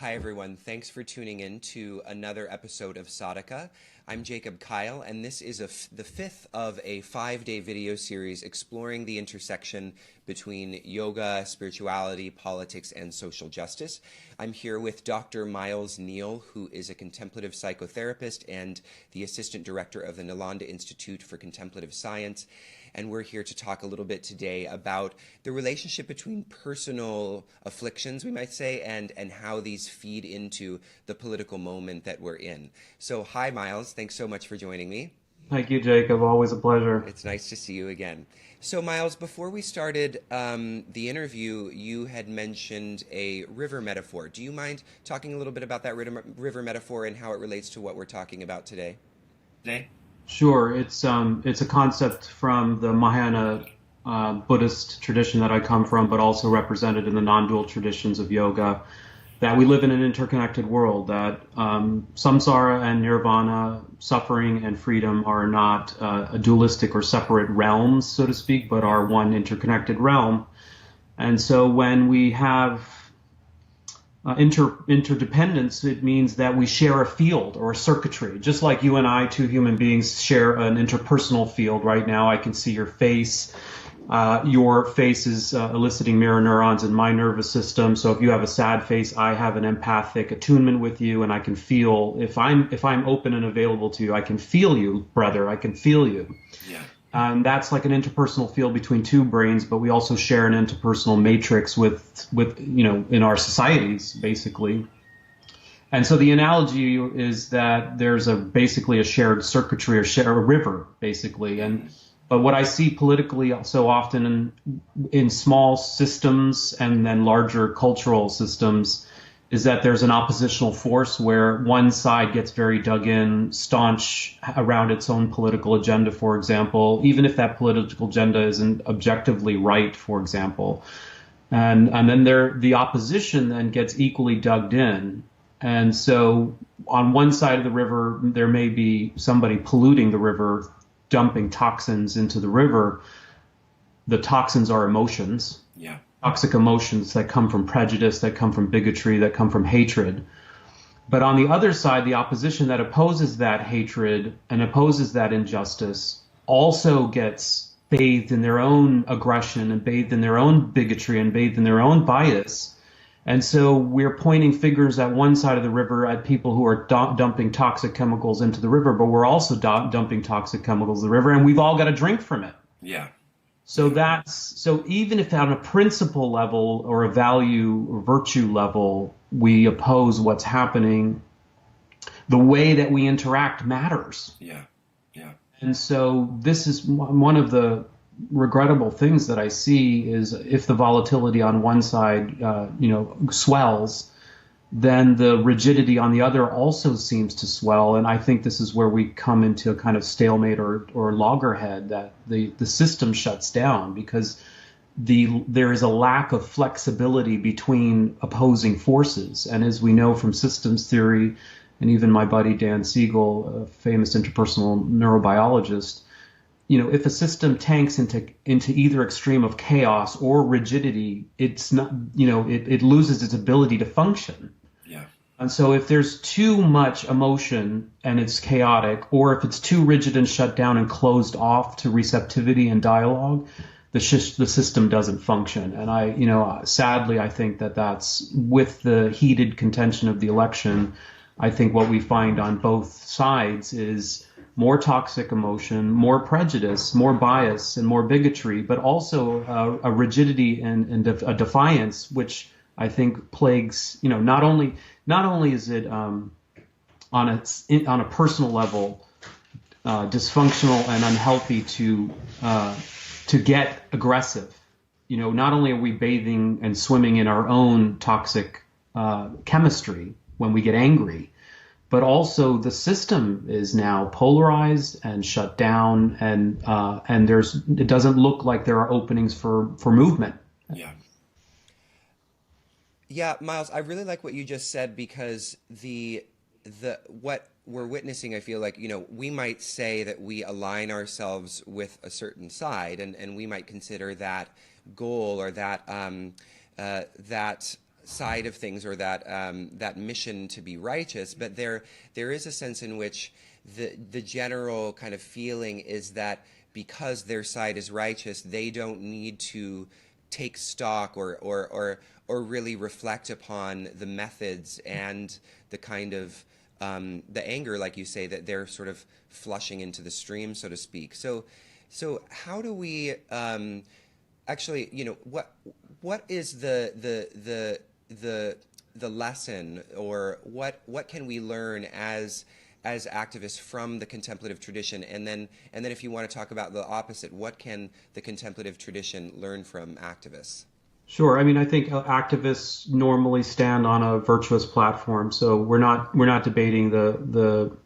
Hi, everyone. Thanks for tuning in to another episode of SADHAKA. I'm Jacob Kyle, and this is the fifth of a 5-day video series exploring the intersection between yoga, spirituality, politics, and social justice. I'm here with Dr. Miles Neale, who is a contemplative psychotherapist and the assistant director of the Nalanda Institute for Contemplative Science. And we're here to talk a little bit today about the relationship between personal afflictions, we might say, and how these feed into the political moment that we're in. So, hi, Miles. Thanks so much for joining me. Thank you, Jacob. Always a pleasure. It's nice to see you again. So, Miles, before we started the interview, you had mentioned a river metaphor. Do you mind talking a little bit about that river metaphor and how it relates to what we're talking about today? Sure. It's a concept from the Mahayana Buddhist tradition that I come from, but also represented in the non-dual traditions of yoga, that we live in an interconnected world, that samsara and nirvana, suffering and freedom, are not a dualistic or separate realms, so to speak, but are one interconnected realm. And so when we have interdependence, it means that we share a field or a circuitry, just like you and I, two human beings, share an interpersonal field. Right now, I can see your face. Your face is eliciting mirror neurons in my nervous system. So if you have a sad face, I have an empathic attunement with you, and I can feel if I'm open and available to you, I can feel you, brother. I can feel you. Yeah. That's like an interpersonal field between two brains, but we also share an interpersonal matrix with in our societies, basically. And so the analogy is that there's basically a shared circuitry, or share a river, basically. But what I see politically so often in small systems and then larger cultural systems is that there's an oppositional force where one side gets very dug in, staunch around its own political agenda, for example, even if that political agenda isn't objectively right, for example. And then the opposition then gets equally dug in. And so on one side of the river, there may be somebody polluting the river, dumping toxins into the river. The toxins are emotions. Yeah. Toxic emotions that come from prejudice, that come from bigotry, that come from hatred. But on the other side, the opposition that opposes that hatred and opposes that injustice also gets bathed in their own aggression and bathed in their own bigotry and bathed in their own bias. And so we're pointing fingers at one side of the river at people who are dumping toxic chemicals into the river, but we're also dumping toxic chemicals in the river, and we've all got to drink from it. Yeah. So even if on a principle level or a value or virtue level we oppose what's happening, the way that we interact matters. Yeah. Yeah. And so this is one of the regrettable things that I see is if the volatility on one side, swells, then the rigidity on the other also seems to swell. And I think this is where we come into a kind of stalemate or loggerhead, that the system shuts down because there is a lack of flexibility between opposing forces. And as we know from systems theory, and even my buddy Dan Siegel, a famous interpersonal neurobiologist, if a system tanks into either extreme of chaos or rigidity, it's not, it loses its ability to function. Yeah. And so if there's too much emotion and it's chaotic, or if it's too rigid and shut down and closed off to receptivity and dialogue, the system doesn't function. And sadly, I think that's with the heated contention of the election. I think what we find on both sides is more toxic emotion, more prejudice, more bias, and more bigotry, but also a rigidity and a defiance, which I think plagues. Not only is it on a personal level dysfunctional and unhealthy to get aggressive. Not only are we bathing and swimming in our own toxic chemistry when we get angry, but also the system is now polarized and shut down, and it doesn't look like there are openings for movement. Yeah. Yeah, Miles, I really like what you just said, because what we're witnessing, I feel like, we might say that we align ourselves with a certain side, and we might consider that goal or that side of things, or that mission to be righteous, but there is a sense in which the general kind of feeling is that because their side is righteous, they don't need to take stock or really reflect upon the methods and the kind of the anger, like you say, that they're sort of flushing into the stream, so to speak. So how do we actually, what is the lesson, or what can we learn as activists from the contemplative tradition, and then if you want to talk about the opposite, what can the contemplative tradition learn from activists? Sure. I mean, I think activists normally stand on a virtuous platform, so we're not debating the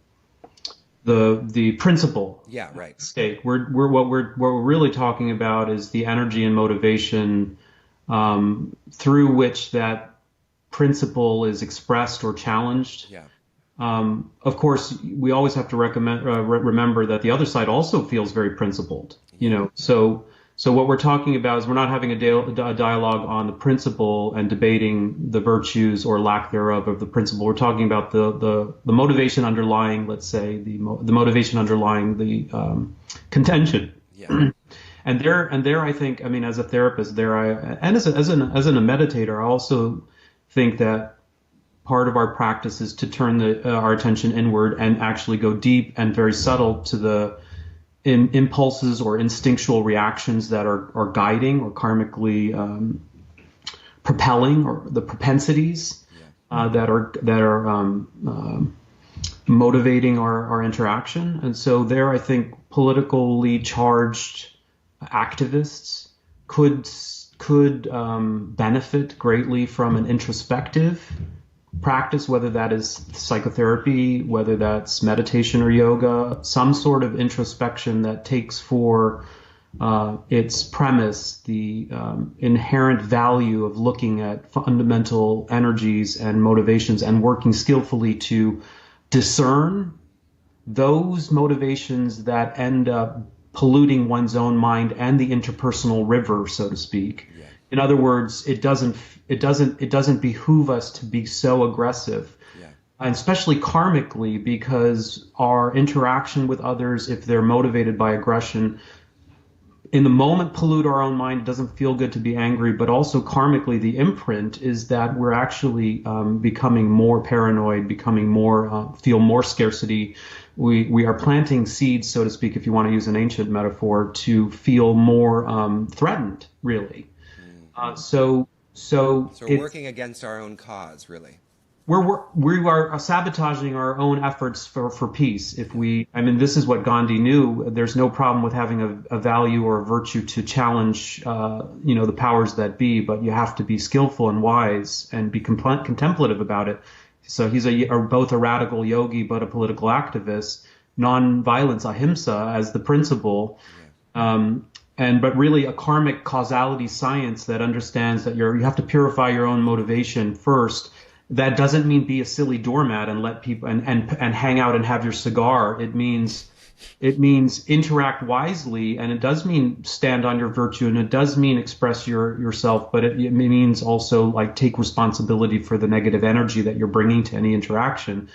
principle. Yeah, right. State. What we're really talking about is the energy and motivation through which that principle is expressed or challenged. Yeah. Of course, we always have to remember that the other side also feels very principled. So what we're talking about is we're not having a dialogue on the principle and debating the virtues or lack thereof of the principle. We're talking about the motivation underlying, let's say, the motivation underlying the contention. Yeah. And there, I think, I mean, as a therapist, and as a meditator, I also think that part of our practice is to turn our attention inward and actually go deep and very subtle to the impulses or instinctual reactions that are guiding or karmically propelling, or the propensities that are motivating our interaction. And so there, I think politically charged activists could benefit greatly from an introspective practice, whether that is psychotherapy, whether that's meditation or yoga, some sort of introspection that takes for its premise the inherent value of looking at fundamental energies and motivations and working skillfully to discern those motivations that end up polluting one's own mind and the interpersonal river, so to speak. Yeah. In other words, it doesn't behoove us to be so aggressive, and especially karmically, because our interaction with others, if they're motivated by aggression, in the moment pollute our own mind. It doesn't feel good to be angry, but also karmically, the imprint is that we're actually becoming more paranoid, becoming more feel more scarcity. We are planting seeds, so to speak, if you want to use an ancient metaphor, to feel more threatened, really. So we're working against our own cause, really. We are sabotaging our own efforts for peace. This is what Gandhi knew. There's no problem with having a value or a virtue to challenge, the powers that be, but you have to be skillful and wise and be contemplative about it. So he's both a radical yogi but a political activist. Non-violence, ahimsa, as the principle. Yeah. But really a karmic causality science that understands that you have to purify your own motivation first. That doesn't mean be a silly doormat and let people and hang out and have your cigar. It means interact wisely, and it does mean stand on your virtue, and it does mean express yourself, but it means also like take responsibility for the negative energy that you're bringing to any interaction.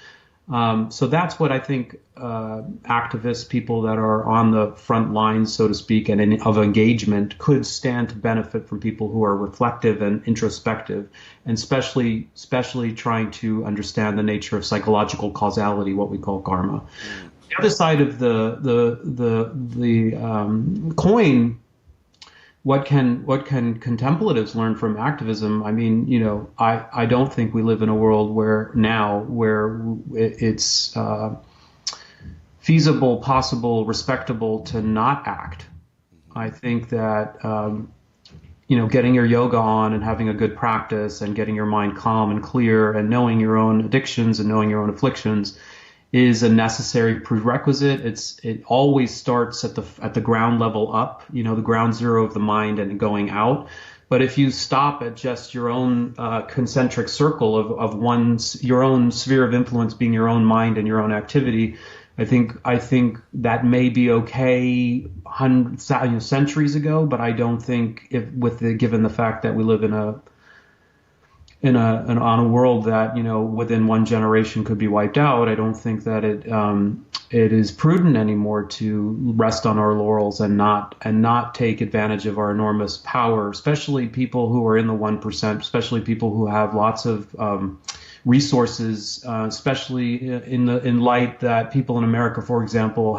So that's what I think activists, people that are on the front lines, so to speak, and of engagement could stand to benefit from people who are reflective and introspective, and especially trying to understand the nature of psychological causality, what we call karma. The other side of the coin. What can contemplatives learn from activism? I mean, I don't think we live in a world where it's feasible, possible, respectable to not act. I think that, getting your yoga on and having a good practice and getting your mind calm and clear and knowing your own addictions and knowing your own afflictions is a necessary prerequisite. It always starts at the ground level up, the ground zero of the mind and going out. But if you stop at just your own concentric circle of your own sphere of influence being your own mind and your own activity, I think that may be okay centuries ago, but I don't think given the fact that we live in on a world that, within one generation could be wiped out, I don't think that it is prudent anymore to rest on our laurels and not take advantage of our enormous power, especially people who are in the 1%, especially people who have lots of resources, especially in light that people in America, for example,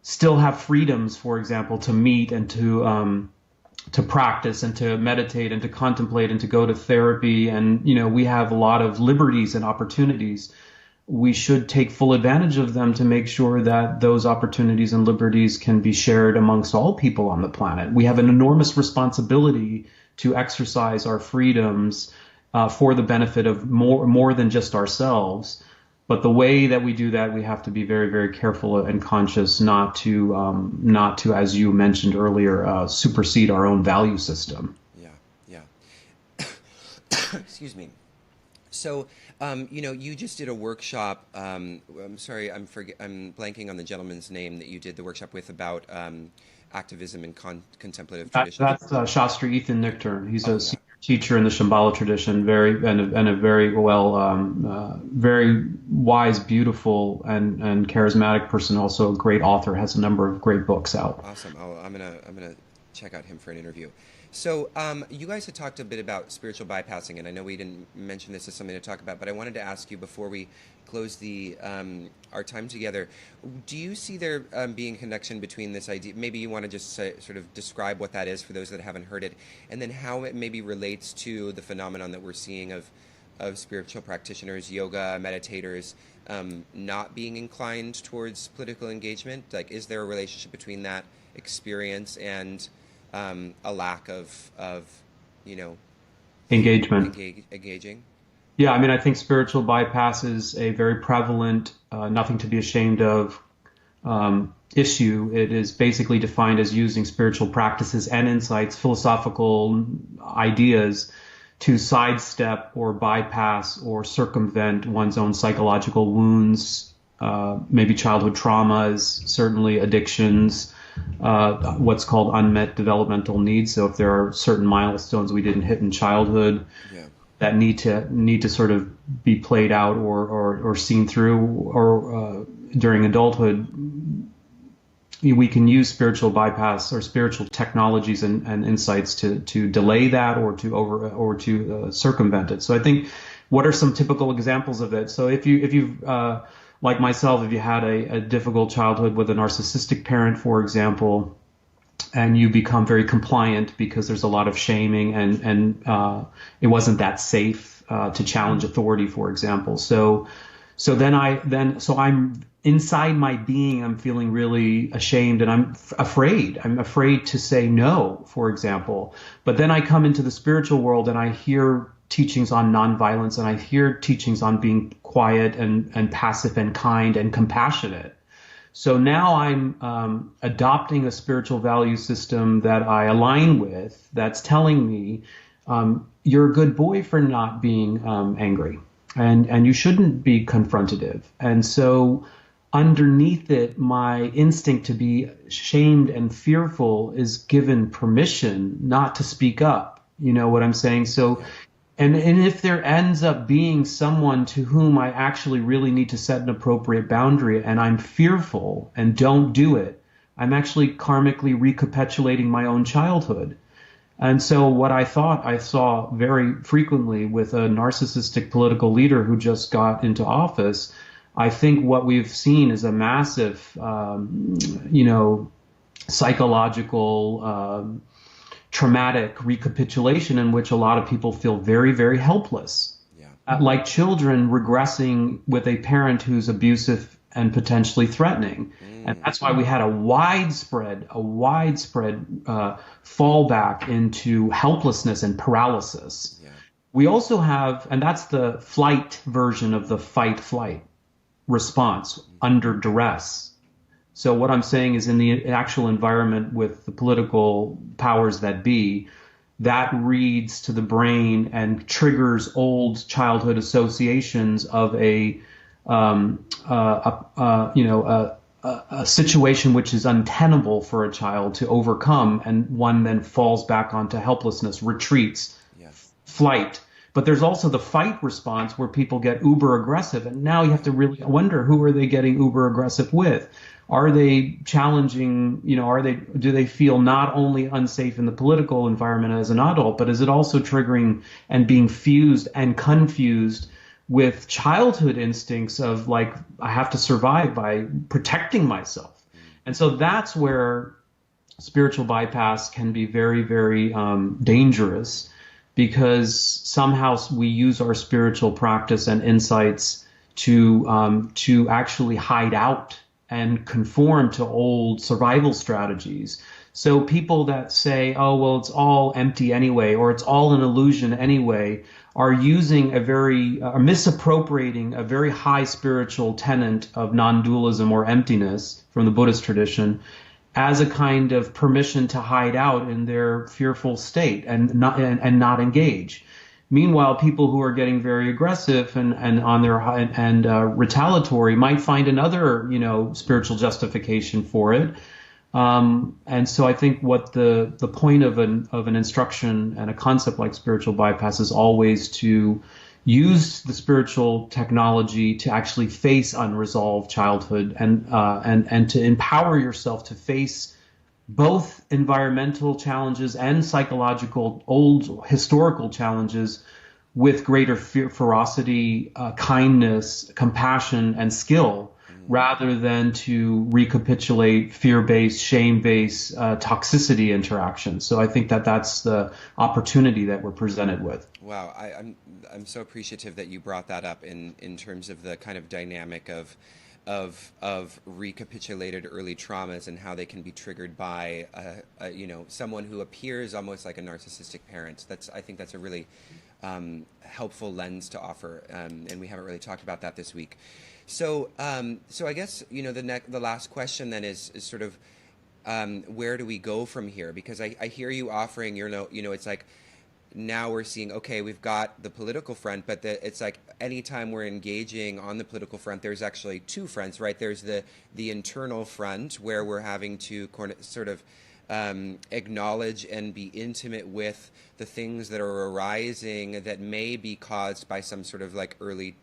still have freedoms, for example, to meet and to practice and to meditate and to contemplate and to go to therapy. And, we have a lot of liberties and opportunities. We should take full advantage of them to make sure that those opportunities and liberties can be shared amongst all people on the planet. We have an enormous responsibility to exercise our freedoms for the benefit of more than just ourselves. But the way that we do that, we have to be very, very careful and conscious not to, as you mentioned earlier, supersede our own value system. Yeah. Excuse me. So, you just did a workshop. I'm sorry, I'm blanking on the gentleman's name that you did the workshop with about activism and contemplative traditions. That's Shastri Ethan Nichtern. He's a senior teacher in the Shambhala tradition, and a very very wise, beautiful, and charismatic person. Also a great author, has a number of great books out. Awesome. I'm gonna check out him for an interview. So you guys had talked a bit about spiritual bypassing, and I know we didn't mention this as something to talk about, but I wanted to ask you before we close our time together, do you see there being a connection between this idea? Maybe you want to just sort of describe what that is for those that haven't heard it, and then how it maybe relates to the phenomenon that we're seeing of spiritual practitioners, yoga, meditators, not being inclined towards political engagement. Like, is there a relationship between that experience and a lack of engagement? Engaging? Yeah, I mean, I think spiritual bypass is a very prevalent, nothing to be ashamed of issue. It is basically defined as using spiritual practices and insights, philosophical ideas, to sidestep or bypass or circumvent one's own psychological wounds, maybe childhood traumas, certainly addictions, what's called unmet developmental needs. So if there are certain milestones we didn't hit in childhood, that need to sort of be played out or seen through or during adulthood, we can use spiritual bypass or spiritual technologies and insights to delay that or to circumvent it. So I think, what are some typical examples of it? So if you've like myself, if you had a difficult childhood with a narcissistic parent, for example, and you become very compliant because there's a lot of shaming and it wasn't that safe to challenge authority, for example. So I'm inside my being, I'm feeling really ashamed and I'm afraid. I'm afraid to say no, for example. But then I come into the spiritual world and I hear teachings on nonviolence and I hear teachings on being quiet and passive and kind and compassionate. So now I'm adopting a spiritual value system that I align with, that's telling me you're a good boy for not being angry, and you shouldn't be confrontative. And so underneath it, my instinct to be shamed and fearful is given permission not to speak up. You know what I'm saying? So And if there ends up being someone to whom I actually really need to set an appropriate boundary and I'm fearful and don't do it, I'm actually karmically recapitulating my own childhood. And so what I thought I saw very frequently with a narcissistic political leader who just got into office, I think what we've seen is a massive, psychological traumatic recapitulation in which a lot of people feel very, very helpless. Yeah. Like children regressing with a parent who's abusive and potentially threatening. And that's why we had a widespread fallback into helplessness and paralysis. Yeah. We also have, and that's the flight version of the fight-flight response under duress. So what I'm saying is, in the actual environment with the political powers that be, that reads to the brain and triggers old childhood associations of a situation which is untenable for a child to overcome, and one then falls back onto helplessness, retreats, flight, But there's also the fight response where people get uber aggressive. And now you have to really wonder, who are they getting uber aggressive with? Are they challenging, do they feel not only unsafe in the political environment as an adult, but is it also triggering and being fused and confused with childhood instincts of like, I have to survive by protecting myself? And so that's where spiritual bypass can be very, very dangerous, because somehow we use our spiritual practice and insights to actually hide out and conform to old survival strategies. So people that say, oh, well, it's all empty anyway, or it's all an illusion anyway, are using misappropriating a very high spiritual tenet of non-dualism or emptiness from the Buddhist tradition as a kind of permission to hide out in their fearful state and not engage. Meanwhile, people who are getting very aggressive and retaliatory might find another, spiritual justification for it. And so I think what the point of an instruction and a concept like spiritual bypass is always to use the spiritual technology to actually face unresolved childhood and to empower yourself to face both environmental challenges and psychological old historical challenges with greater ferocity, kindness, compassion, and skill, rather than to recapitulate fear-based, shame-based toxicity interactions. So I think that's the opportunity that we're presented with. Wow, I'm so appreciative that you brought that up in terms of the kind of dynamic of recapitulated early traumas and how they can be triggered by someone who appears almost like a narcissistic parent. I think that's a really helpful lens to offer, and we haven't really talked about that this week. So I guess the last question then is sort of where do we go from here? Because I hear you offering it's like, now we're seeing, okay, we've got the political front, but it's like anytime we're engaging on the political front, there's actually two fronts, right? There's the internal front where we're having to sort of acknowledge and be intimate with the things that are arising that may be caused by some sort of like early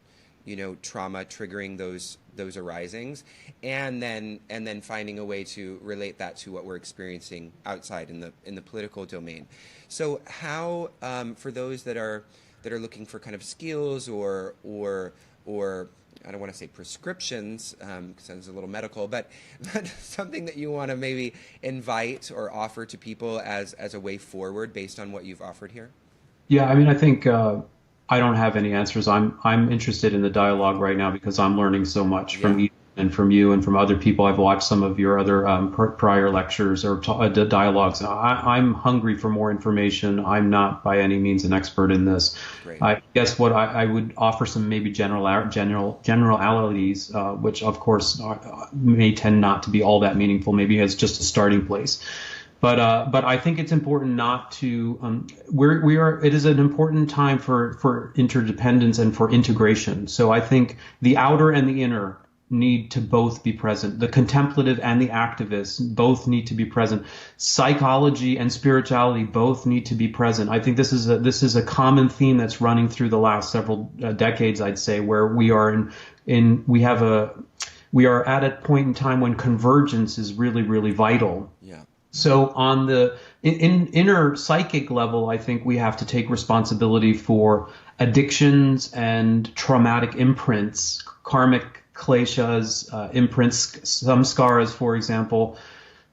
trauma triggering those arisings, and then finding a way to relate that to what we're experiencing outside in the political domain. So how for those that are looking for kind of skills or I don't want to say prescriptions, sounds a little medical, but something that you want to maybe invite or offer to people as a way forward based on what you've offered here? Yeah, I mean, I think I don't have any answers. I'm interested in the dialogue right now because I'm learning so much from you and from you and from other people. I've watched some of your other prior lectures or dialogues. I'm hungry for more information. I'm not by any means an expert in this. Great. I guess what I would offer some maybe generalities, which of course may tend not to be all that meaningful, maybe as just a starting place. But I think it's important not to. It is an important time for interdependence and for integration. So I think the outer and the inner need to both be present. The contemplative and the activist both need to be present. Psychology and spirituality both need to be present. I think this is a common theme that's running through the last several decades, I'd say, where we are we are at a point in time when convergence is really, really vital. Yeah. So on the inner psychic level, I think we have to take responsibility for addictions and traumatic imprints, karmic kleshas, imprints, samskaras, for example,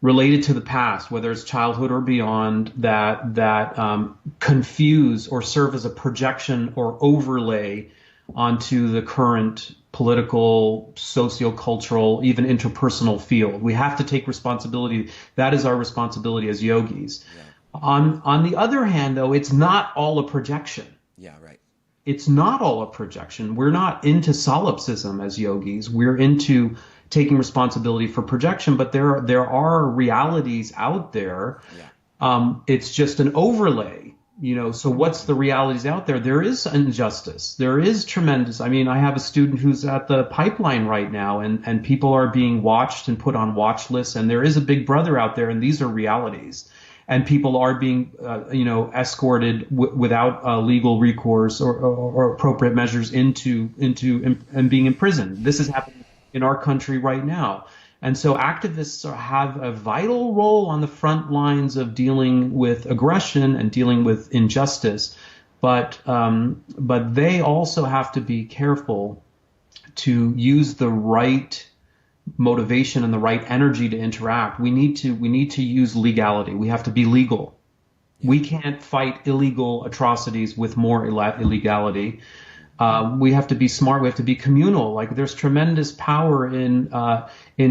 related to the past, whether it's childhood or beyond, that confuse or serve as a projection or overlay onto the current political, socio-cultural, even interpersonal field. We have to take responsibility. That is our responsibility as yogis. Yeah. On the other hand, though, it's not all a projection. Yeah, right. It's not all a projection. We're not into solipsism as yogis. We're into taking responsibility for projection, but there are realities out there. Yeah. It's just an overlay. So what's the realities out there? There is injustice. There is tremendous. I mean, I have a student who's at the pipeline right now, and people are being watched and put on watch lists, and there is a big brother out there, and these are realities. and people are being, escorted without legal recourse or appropriate measures and being imprisoned. This is happening in our country right now. And so activists have a vital role on the front lines of dealing with aggression and dealing with injustice. But they also have to be careful to use the right motivation and the right energy to interact. We need to use legality. We have to be legal. We can't fight illegal atrocities with more illegality. We have to be smart. We have to be communal. Like, there's tremendous power in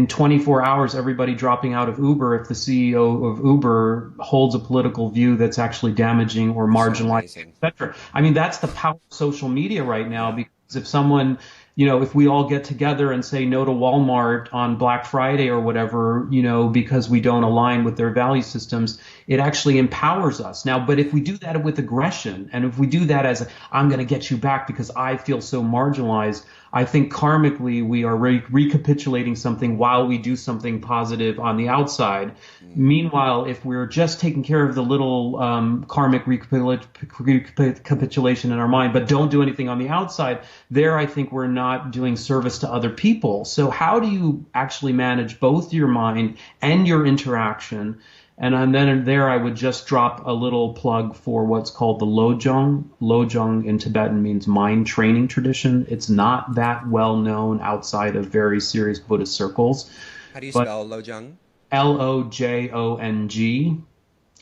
24 hours, everybody dropping out of Uber if the CEO of Uber holds a political view that's actually damaging or marginalizing, etc. I mean, that's the power of social media right now, because if someone, if we all get together and say no to Walmart on Black Friday or whatever, because we don't align with their value systems, it actually empowers us. Now, but if we do that with aggression, and if we do that as I'm going to get you back because I feel so marginalized, I think karmically we are recapitulating something while we do something positive on the outside. Meanwhile, if we're just taking care of the little karmic recapitulation in our mind, but don't do anything on the outside, there I think we're not doing service to other people. So how do you actually manage both your mind and your interaction? And then there I would just drop a little plug for what's called the Lojong. Lojong in Tibetan means mind training tradition. It's not that well known outside of very serious Buddhist circles. How do you spell Lojong? Lojong.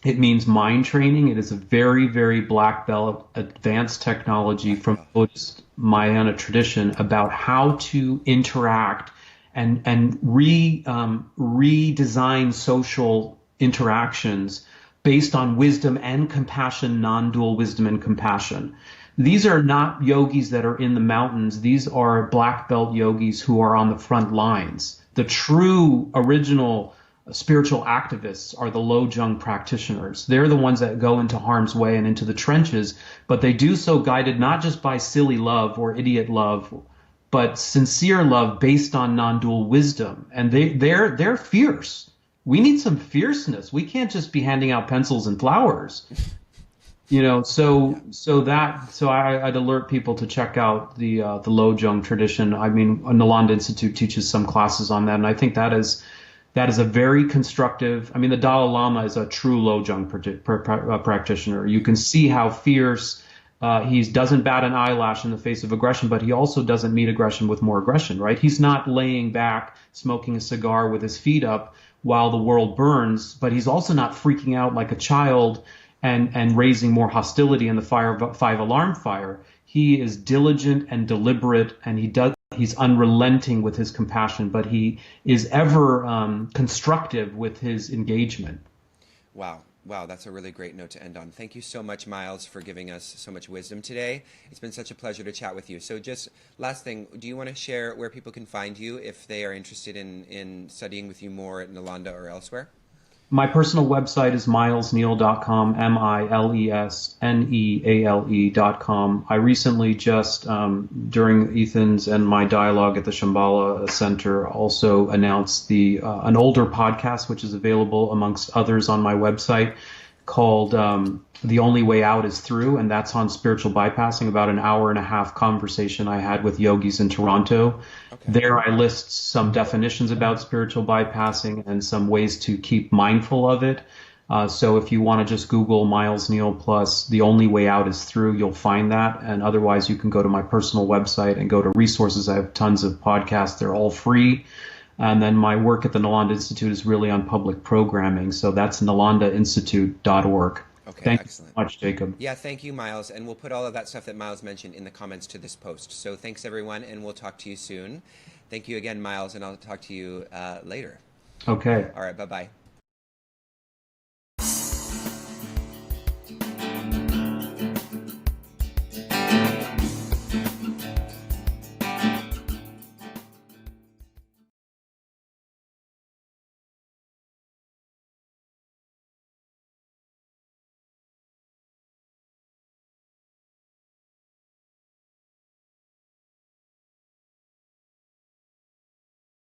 It means mind training. It is a very, very black belt advanced technology from Buddhist Mahayana tradition about how to interact and redesign social interactions based on wisdom and compassion, non-dual wisdom and compassion. These are not yogis that are in the mountains. These are black belt yogis who are on the front lines. The true original spiritual activists are the Lojong practitioners. They're the ones that go into harm's way and into the trenches, but they do so guided not just by silly love or idiot love, but sincere love based on non-dual wisdom. And they're fierce. We need some fierceness. We can't just be handing out pencils and flowers, So I'd alert people to check out the Lojong tradition. I mean, Nalanda Institute teaches some classes on that, and I think that is a very constructive. I mean, the Dalai Lama is a true Lojong practitioner. You can see how fierce. He doesn't bat an eyelash in the face of aggression, but he also doesn't meet aggression with more aggression, right? He's not laying back, smoking a cigar with his feet up while the world burns, but he's also not freaking out like a child and raising more hostility in the five-alarm fire. He is diligent and deliberate, and he's unrelenting with his compassion, but he is ever constructive with his engagement. Wow, that's a really great note to end on. Thank you so much, Miles, for giving us so much wisdom today. It's been such a pleasure to chat with you. So just last thing, do you want to share where people can find you if they are interested in studying with you more at Nalanda or elsewhere? My personal website is milesneale.com, milesneale.com. I recently just, during Ethan's and my dialogue at the Shambhala Center, also announced an older podcast, which is available amongst others on my website, called The Only Way Out is Through, and that's on spiritual bypassing, about an hour and a half conversation I had with yogis in Toronto. Okay. There I list some definitions about spiritual bypassing and some ways to keep mindful of it. So if you want to just Google Miles Neale plus The Only Way Out is Through, you'll find that. And otherwise, you can go to my personal website and go to resources. I have tons of podcasts. They're all free. And then my work at the Nalanda Institute is really on public programming. So that's nalandainstitute.org. Okay, thank excellent. you so much, Jacob. Yeah, thank you, Miles. And we'll put all of that stuff that Miles mentioned in the comments to this post. So thanks, everyone, and we'll talk to you soon. Thank you again, Miles, and I'll talk to you later. Okay. All right, bye-bye.